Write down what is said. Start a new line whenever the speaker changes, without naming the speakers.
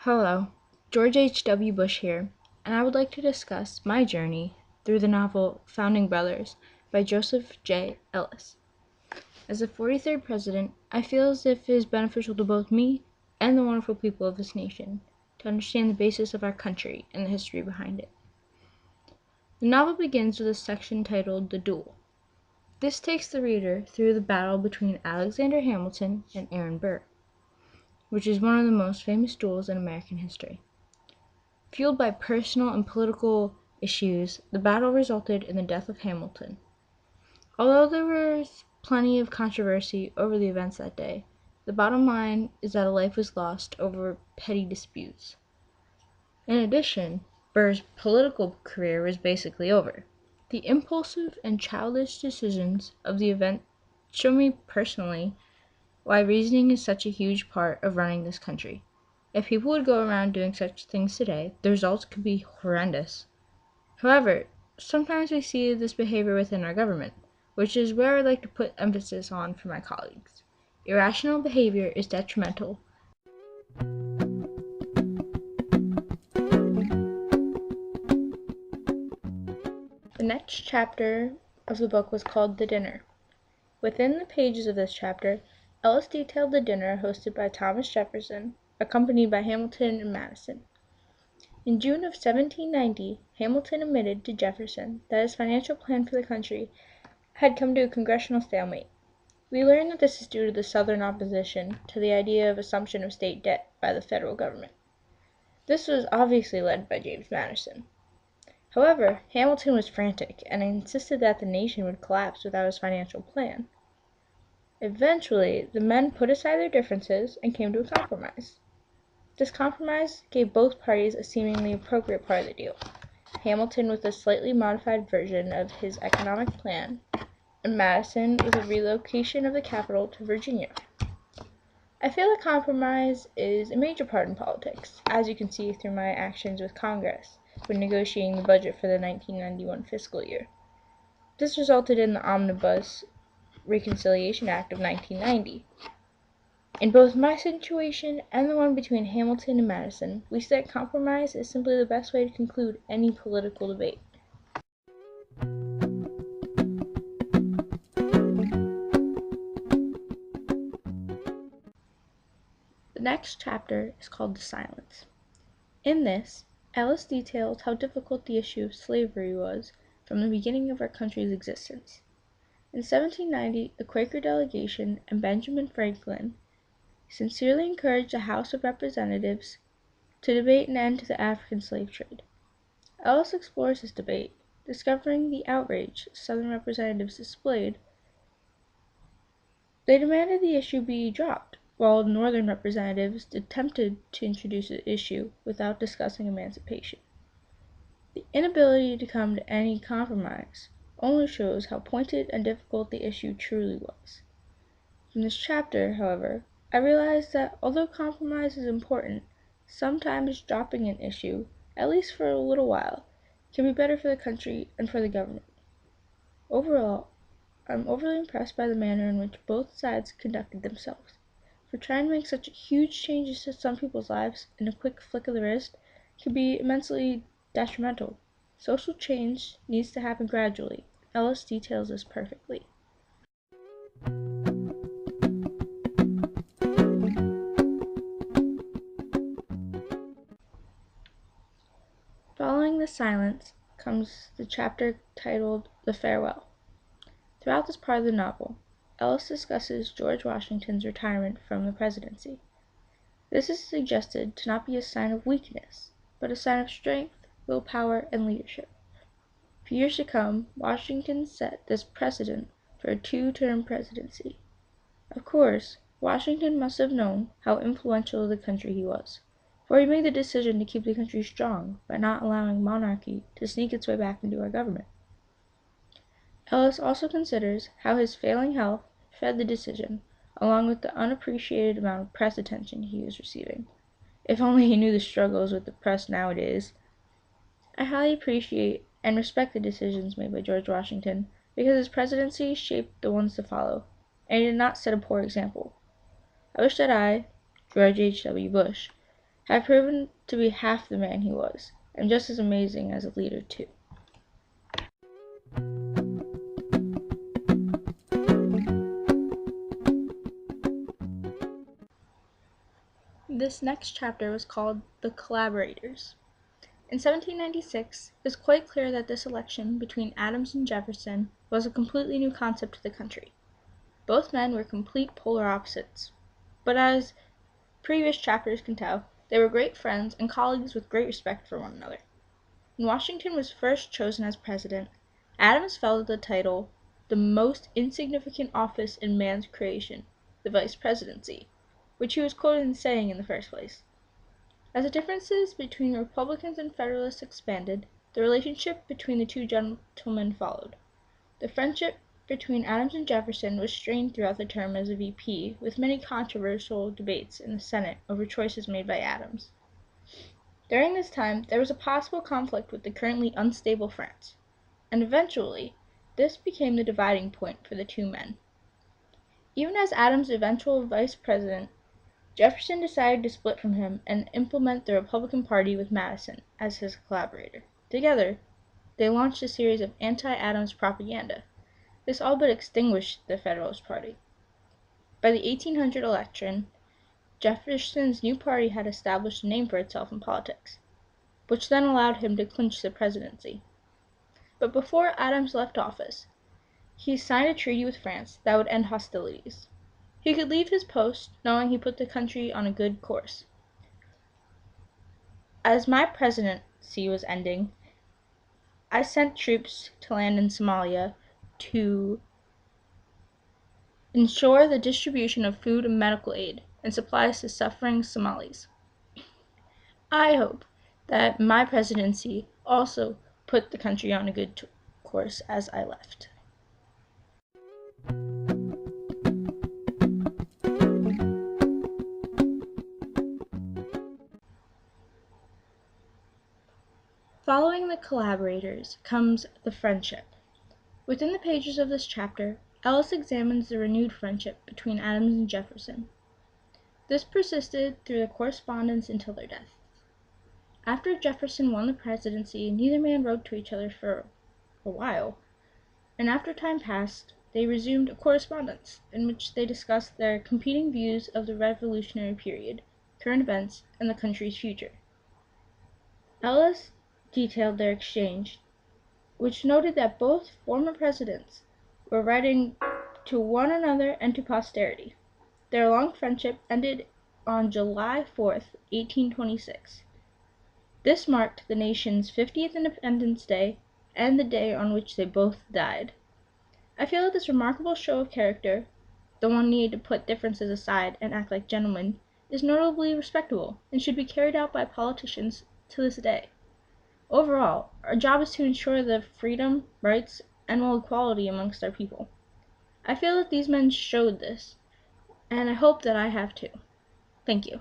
Hello, George H.W. Bush here, and I would like to discuss my journey through the novel Founding Brothers by Joseph J. Ellis. As the 43rd president, I feel as if it is beneficial to both me and the wonderful people of this nation to understand the basis of our country and the history behind it. The novel begins with a section titled The Duel. This takes the reader through the battle between Alexander Hamilton and Aaron Burr, which is one of the most famous duels in American history. Fueled by personal and political issues, the battle resulted in the death of Hamilton. Although there was plenty of controversy over the events that day, the bottom line is that a life was lost over petty disputes. In addition, Burr's political career was basically over. The impulsive and childish decisions of the event show me personally why reasoning is such a huge part of running this country. If people would go around doing such things today, the results could be horrendous. However, sometimes we see this behavior within our government, which is where I'd like to put emphasis on for my colleagues. Irrational behavior is detrimental. The next chapter of the book was called The Dinner. Within the pages of this chapter, Ellis detailed the dinner hosted by Thomas Jefferson, accompanied by Hamilton and Madison. In June of 1790, Hamilton admitted to Jefferson that his financial plan for the country had come to a congressional stalemate. We learn that this is due to the Southern opposition to the idea of assumption of state debt by the federal government. This was obviously led by James Madison. However, Hamilton was frantic and insisted that the nation would collapse without his financial plan. Eventually, the men put aside their differences and came to a compromise. This compromise gave both parties a seemingly appropriate part of the deal, Hamilton with a slightly modified version of his economic plan, and Madison with a relocation of the capital to Virginia. I feel that compromise is a major part in politics, as you can see through my actions with Congress when negotiating the budget for the 1991 fiscal year. This resulted in the Omnibus Reconciliation Act of 1990. In both my situation and the one between Hamilton and Madison, we see that compromise is simply the best way to conclude any political debate. The next chapter is called The Silence. In this, Ellis details how difficult the issue of slavery was from the beginning of our country's existence. In 1790, a Quaker delegation and Benjamin Franklin sincerely encouraged the House of Representatives to debate an end to the African slave trade. Ellis explores this debate, discovering the outrage Southern representatives displayed. They demanded the issue be dropped, while Northern representatives attempted to introduce the issue without discussing emancipation. The inability to come to any compromise only shows how pointed and difficult the issue truly was. From this chapter, however, I realized that although compromise is important, sometimes dropping an issue, at least for a little while, can be better for the country and for the government. Overall, I'm overly impressed by the manner in which both sides conducted themselves. For trying to make such huge changes to some people's lives in a quick flick of the wrist can be immensely detrimental. Social change needs to happen gradually. Ellis details this perfectly. Following the silence comes the chapter titled The Farewell. Throughout this part of the novel, Ellis discusses George Washington's retirement from the presidency. This is suggested to not be a sign of weakness, but a sign of strength, willpower, and leadership. For years to come, Washington set this precedent for a two-term presidency. Of course, Washington must have known how influential the country he was, for he made the decision to keep the country strong by not allowing monarchy to sneak its way back into our government. Ellis also considers how his failing health fed the decision, along with the unappreciated amount of press attention he was receiving. If only he knew the struggles with the press nowadays. I highly appreciate and respect the decisions made by George Washington because his presidency shaped the ones to follow, and he did not set a poor example. I wish that I, George H.W. Bush, have proven to be half the man he was, and just as amazing as a leader too. This next chapter was called The Collaborators. In 1796, it was quite clear that this election between Adams and Jefferson was a completely new concept to the country. Both men were complete polar opposites, but as previous chapters can tell, they were great friends and colleagues with great respect for one another. When Washington was first chosen as president, Adams felt the title, the most insignificant office in man's creation, the vice presidency, which he was quoted as saying in the first place. As the differences between Republicans and Federalists expanded, the relationship between the two gentlemen followed. The friendship between Adams and Jefferson was strained throughout the term as a VP, with many controversial debates in the Senate over choices made by Adams. During this time, there was a possible conflict with the currently unstable France, and eventually, this became the dividing point for the two men. Even as Adams' eventual vice president, Jefferson decided to split from him and implement the Republican Party with Madison as his collaborator. Together, they launched a series of anti-Adams propaganda. This all but extinguished the Federalist Party. By the 1800 election, Jefferson's new party had established a name for itself in politics, which then allowed him to clinch the presidency. But before Adams left office, he signed a treaty with France that would end hostilities. He could leave his post knowing he put the country on a good course. As my presidency was ending, I sent troops to land in Somalia to ensure the distribution of food and medical aid and supplies to suffering Somalis. I hope that my presidency also put the country on a good course as I left. Following the collaborators comes the friendship. Within the pages of this chapter, Ellis examines the renewed friendship between Adams and Jefferson. This persisted through the correspondence until their death. After Jefferson won the presidency, neither man wrote to each other for a while, and after time passed, they resumed a correspondence in which they discussed their competing views of the Revolutionary period, current events, and the country's future. Ellis detailed their exchange, which noted that both former presidents were writing to one another and to posterity. Their long friendship ended on July 4th, 1826. This marked the nation's 50th Independence Day and the day on which they both died. I feel that this remarkable show of character, the one needed to put differences aside and act like gentlemen, is notably respectable and should be carried out by politicians to this day. Overall, our job is to ensure the freedom, rights, and equality amongst our people. I feel that these men showed this, and I hope that I have too. Thank you.